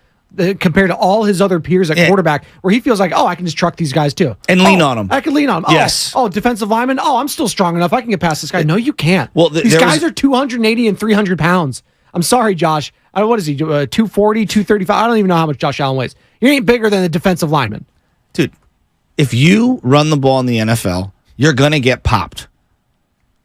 compared to all his other peers at quarterback, where he feels like, I can just truck these guys too. And lean on them. I can lean on them. Yes. Defensive lineman. I'm still strong enough. I can get past this guy. No, you can't. Well, these guys are 280 and 300 pounds. I'm sorry, Josh. What is he, 240, 235? I don't even know how much Josh Allen weighs. You ain't bigger than the defensive lineman. Dude, if you run the ball in the NFL, you're going to get popped.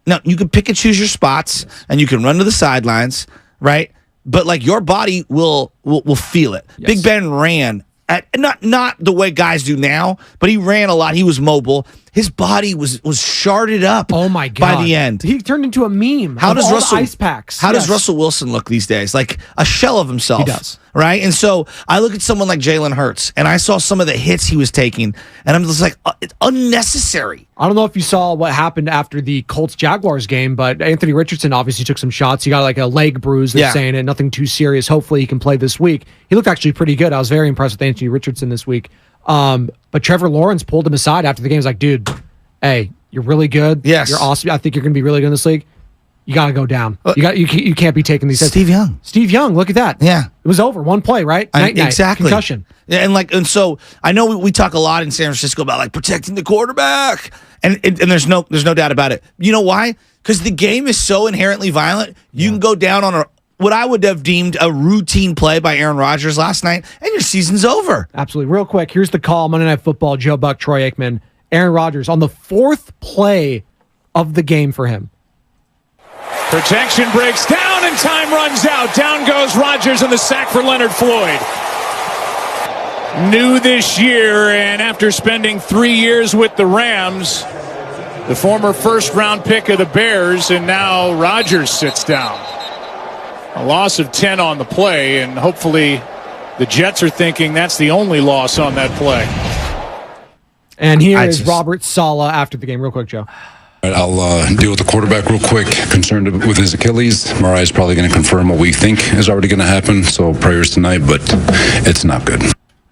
Now, you can pick and choose your spots, and you can run to the sidelines, right? But like, your body will feel it. Yes. Big Ben ran at not the way guys do now, but he ran a lot. He was mobile. His body was sharded up. Oh my God! By the end, he turned into a meme. How does Russell ice packs? How does Russell Wilson look these days? Like a shell of himself. He does. Right? And so I look at someone like Jalen Hurts, and I saw some of the hits he was taking, and I'm just like, it's unnecessary. I don't know if you saw what happened after the Colts-Jaguars game, but Anthony Richardson obviously took some shots. He got like a leg bruise, they're saying it, nothing too serious. Hopefully he can play this week. He looked actually pretty good. I was very impressed with Anthony Richardson this week. But Trevor Lawrence pulled him aside after the game. He was like, dude, hey, you're really good. Yes. You're awesome. I think you're going to be really good in this league. You got to go down. You can't be taking these. Steve Young. Steve Young, look at that. Yeah. It was over. One play, right? Night, exactly. Concussion. Yeah, and so I know we talk a lot in San Francisco about like protecting the quarterback, and there's no doubt about it. You know why? Because the game is so inherently violent. You can go down on what I would have deemed a routine play by Aaron Rodgers last night, and your season's over. Absolutely. Real quick, here's the call. Monday Night Football, Joe Buck, Troy Aikman, Aaron Rodgers on the 4th play of the game for him. Protection breaks down and time runs out. Down goes Rodgers and the sack for Leonard Floyd. New this year, and after spending 3 years with the Rams, the former first-round pick of the Bears, and now Rodgers sits down. A loss of 10 on the play, and hopefully the Jets are thinking that's the only loss on that play. And here is Robert Saleh after the game. Real quick, Joe. I'll deal with the quarterback real quick. Concerned with his Achilles. MRI is probably going to confirm what we think is already going to happen. So prayers tonight, but it's not good.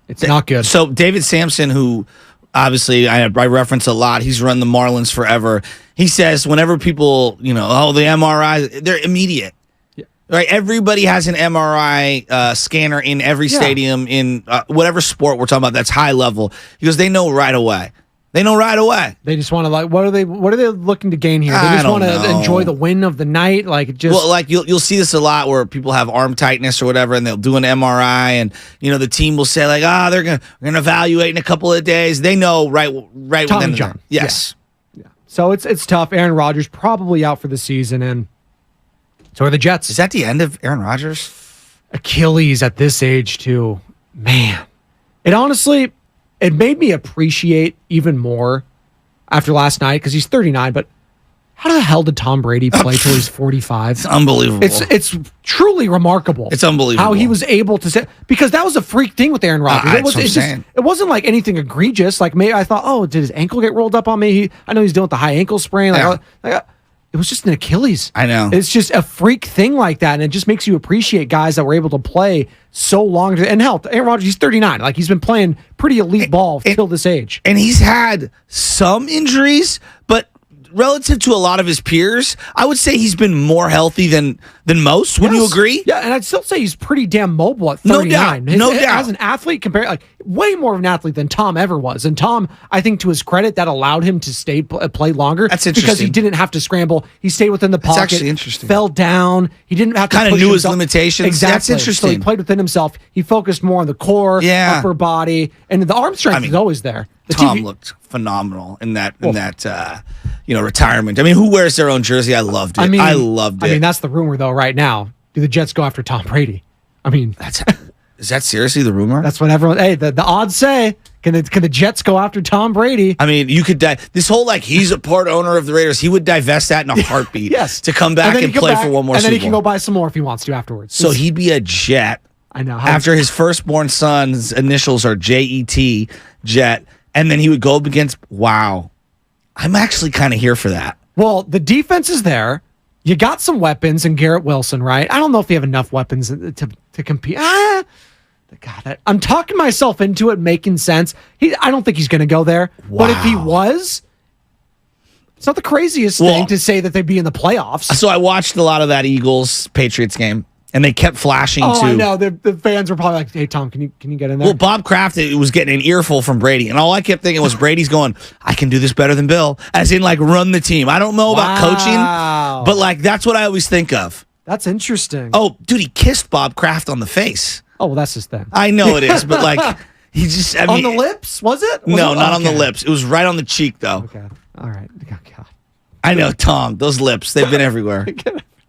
It's not good. So David Sampson, who obviously I reference a lot, he's run the Marlins forever. He says whenever people, the MRI, they're immediate. Yeah. Right? Everybody has an MRI scanner in every stadium in whatever sport we're talking about that's high level. He goes, they know right away. They know right away. They just want to what are they looking to gain here? They just want to enjoy the win of the night. You'll see this a lot where people have arm tightness or whatever, and they'll do an MRI, and the team will say like, they're gonna evaluate in a couple of days. They know right Tommy within John. Yes. Yeah. So it's tough. Aaron Rodgers probably out for the season, and so are the Jets. Is that the end of Aaron Rodgers? Achilles at this age too. Man. It made me appreciate even more after last night because he's 39, but how the hell did Tom Brady play till he's 45? It's unbelievable. It's truly remarkable. It's unbelievable. How he was able to say, because that was a freak thing with Aaron Rodgers. It wasn't like anything egregious. Like maybe I thought, did his ankle get rolled up on me? I know he's dealing with the high ankle sprain. It was just an Achilles. I know. It's just a freak thing like that, and it just makes you appreciate guys that were able to play so long. And hell, Aaron Rodgers, he's 39. Like, he's been playing pretty elite ball till this age. And he's had some injuries, but relative to a lot of his peers, I would say he's been more healthy than most. Wouldn't you agree? Yeah, and I'd still say he's pretty damn mobile at 39. No doubt. As an athlete, way more of an athlete than Tom ever was. And Tom, I think to his credit, that allowed him to play longer. That's interesting. Because he didn't have to scramble. He stayed within the pocket. That's actually interesting. Fell down. He didn't have to kind of push knew himself. His limitations. Exactly. That's interesting. So he played within himself. He focused more on the core, upper body, and the arm strength is always there. Tom looked phenomenal in that retirement. I mean, who wears their own jersey? I loved it. I loved it. I mean, that's the rumor though. Right now, do the Jets go after Tom Brady? I mean, is that seriously the rumor? That's what everyone. Hey, the odds say. Can the Jets go after Tom Brady? I mean, you could this whole he's a part owner of the Raiders. He would divest that in a heartbeat. Yes, to come back and play for one more. And then Super he can Bowl. go buy some more if he wants to afterwards. So he'd be a Jet. I know. After his firstborn son's initials are JET, Jet, and then he would go up against. Wow, I'm actually kind of here for that. Well, the defense is there. You got some weapons in Garrett Wilson, right? I don't know if you have enough weapons to compete. God, I'm talking myself into it making sense. I don't think he's going to go there. Wow. But if he was, it's not the craziest thing to say that they'd be in the playoffs. So I watched a lot of that Eagles-Patriots game, and they kept flashing to. I know. The fans were probably like, "Hey, Tom, can you get in there?" Well, Bob Kraft was getting an earful from Brady, and all I kept thinking was Brady's going, "I can do this better than Bill," as in run the team. I don't know about coaching, but that's what I always think of. That's interesting. Oh, dude, he kissed Bob Kraft on the face. Oh, well, that's his thing. I know it is, but he just on the lips, was it? Not on the lips. It was right on the cheek, though. Okay, all right. Oh, God. I know, Tom. Those lips, they've been everywhere.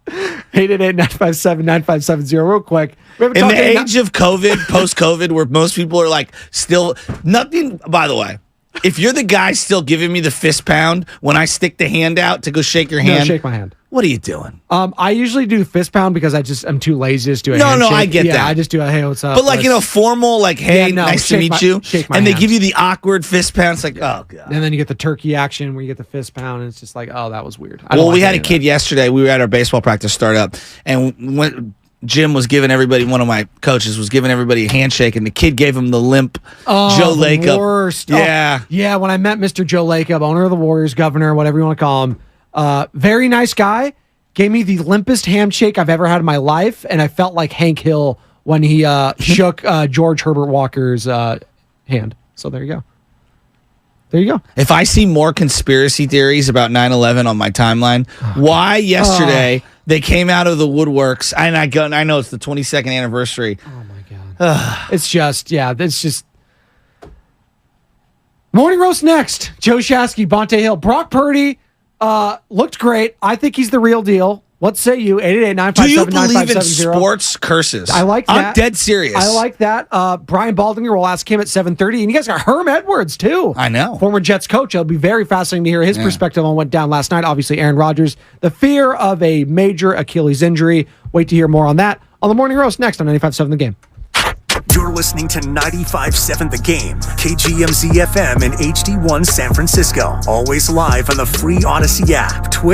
888-957-9570. Real quick. In the age of COVID, post-COVID, where most people are still nothing. By the way, if you're the guy still giving me the fist pound when I stick the hand out to go shake your hand, shake my hand. What are you doing? I usually do fist pound because I'm too lazy to just do a handshake. No, I get that. I just do a hey, what's up? But formal, hey, nice to meet you. And they give you the awkward fist pound. It's oh, God. And then you get the turkey action where you get the fist pound, and it's just oh, that was weird. We had a kid yesterday. We were at our baseball practice startup, and when Jim was giving everybody, one of my coaches was giving everybody a handshake, and the kid gave him the limp Joe Lacob. Worst. Yeah. Oh, yeah, when I met Mr. Joe Lacob, owner of the Warriors, governor, whatever you want to call him, very nice guy. Gave me the limpest handshake I've ever had in my life, and I felt like Hank Hill when he shook George Herbert Walker's hand. So there you go. There you go. If I see more conspiracy theories about 9/11 on my timeline, why yesterday they came out of the woodworks, and I know it's the 22nd anniversary. Oh my God. It's just. Morning roast next. Joe Shasky, Bonte Hill, Brock Purdy. Looked great. I think he's the real deal. What say you? 888-957-9570. Do you believe in sports curses? I like that. I'm dead serious. I like that. Brian Baldinger will ask him at 7:30. And you guys got Herm Edwards, too. I know. Former Jets coach. It'll be very fascinating to hear his perspective on what went down last night. Obviously, Aaron Rodgers, the fear of a major Achilles injury. Wait to hear more on that on the Morning Roast next on 95.7 The Game. You're listening to 95.7 The Game, KGMZ FM and HD1 San Francisco. Always live on the free Odyssey app, Twitch.